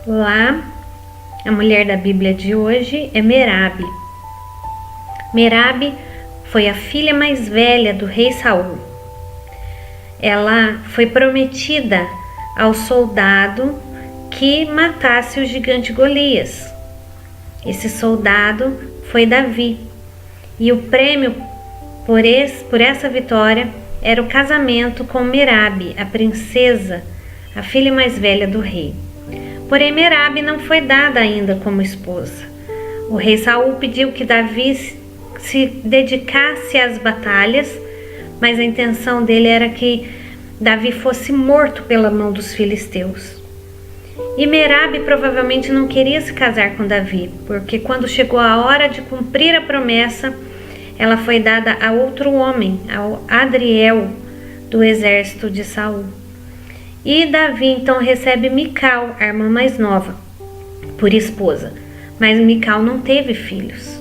Lá, a mulher da Bíblia de hoje é Merabe. Merabe foi a filha mais velha do rei Saul. Ela foi prometida ao soldado que matasse o gigante Golias. Esse soldado foi Davi. E o prêmio por essa vitória era o casamento com Merabe, a princesa, a filha mais velha do rei. Porém, Merabe não foi dada ainda como esposa. O rei Saul pediu que Davi se dedicasse às batalhas, mas a intenção dele era que Davi fosse morto pela mão dos filisteus. E Merabe provavelmente não queria se casar com Davi, porque quando chegou a hora de cumprir a promessa, ela foi dada a outro homem, ao Adriel, do exército de Saul. E Davi então recebe Mical, a irmã mais nova, por esposa, mas Mical não teve filhos.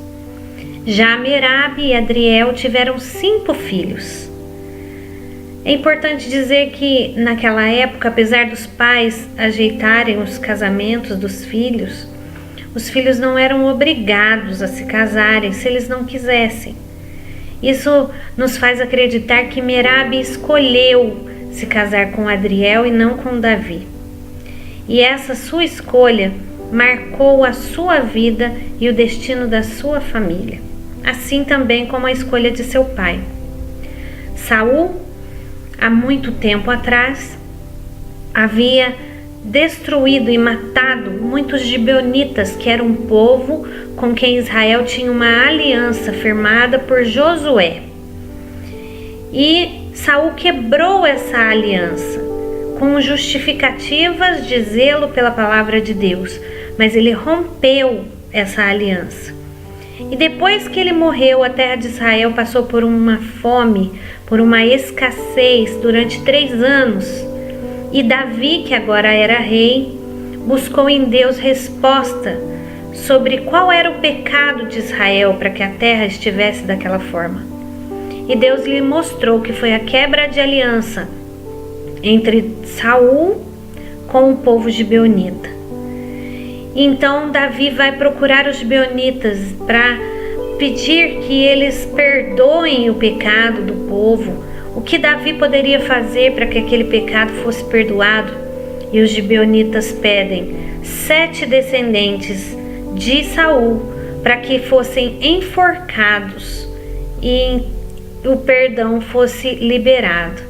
Já Merabe e Adriel tiveram 5 filhos. É importante dizer que naquela época, apesar dos pais ajeitarem os casamentos dos filhos, os filhos não eram obrigados a se casarem se eles não quisessem. Isso nos faz acreditar que Merabe escolheu se casar com Adriel e não com Davi. E essa sua escolha marcou a sua vida e o destino da sua família, assim também como a escolha de seu pai. Saul, há muito tempo atrás, havia destruído e matado muitos gibeonitas, que era um povo com quem Israel tinha uma aliança firmada por Josué. E Saul quebrou essa aliança com justificativas de zelo pela palavra de Deus, mas ele rompeu essa aliança. E depois que ele morreu, a terra de Israel passou por uma fome, por uma escassez durante 3 anos. E Davi, que agora era rei, buscou em Deus resposta sobre qual era o pecado de Israel para que a terra estivesse daquela forma. E Deus lhe mostrou que foi a quebra de aliança entre Saul com o povo gibeonita. Então Davi vai procurar os gibeonitas para pedir que eles perdoem o pecado do povo. O que Davi poderia fazer para que aquele pecado fosse perdoado? E os gibeonitas pedem 7 descendentes de Saul para que fossem enforcados e o perdão fosse liberado.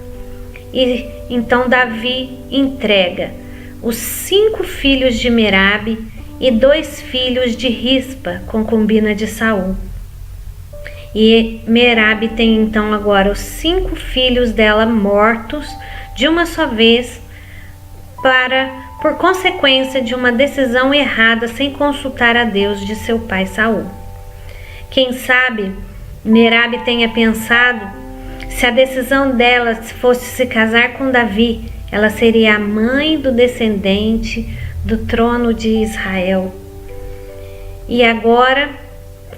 E então Davi entrega os 5 filhos de Merabe e 2 filhos de Rispa, concubina de Saul. E Merabe tem então agora os 5 filhos dela mortos de uma só vez, por consequência de uma decisão errada sem consultar a Deus de seu pai Saul. Quem sabe Merabe tenha pensado, se a decisão dela fosse se casar com Davi, ela seria a mãe do descendente do trono de Israel. E agora,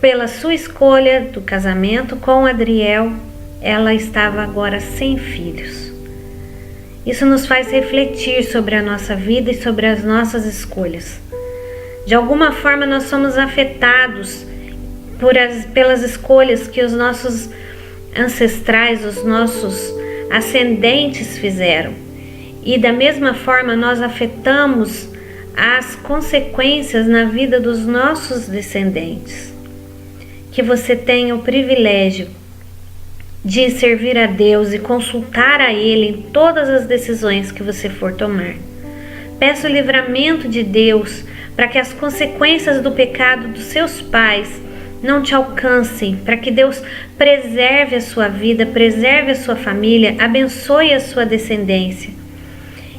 pela sua escolha do casamento com Adriel, ela estava agora sem filhos. Isso nos faz refletir sobre a nossa vida e sobre as nossas escolhas. De alguma forma nós somos afetados pelas escolhas que os nossos ancestrais, os nossos ascendentes fizeram. E da mesma forma nós afetamos as consequências na vida dos nossos descendentes. Que você tenha o privilégio de servir a Deus e consultar a Ele em todas as decisões que você for tomar. Peço o livramento de Deus para que as consequências do pecado dos seus pais não te alcancem, para que Deus preserve a sua vida, preserve a sua família, abençoe a sua descendência.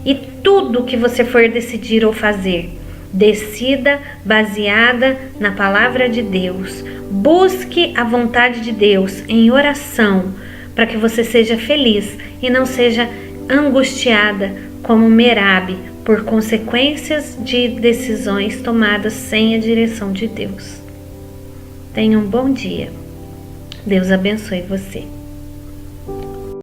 E tudo que você for decidir ou fazer, decida baseada na palavra de Deus. Busque a vontade de Deus em oração, para que você seja feliz e não seja angustiada como Merabe por consequências de decisões tomadas sem a direção de Deus. Tenha um bom dia. Deus abençoe você.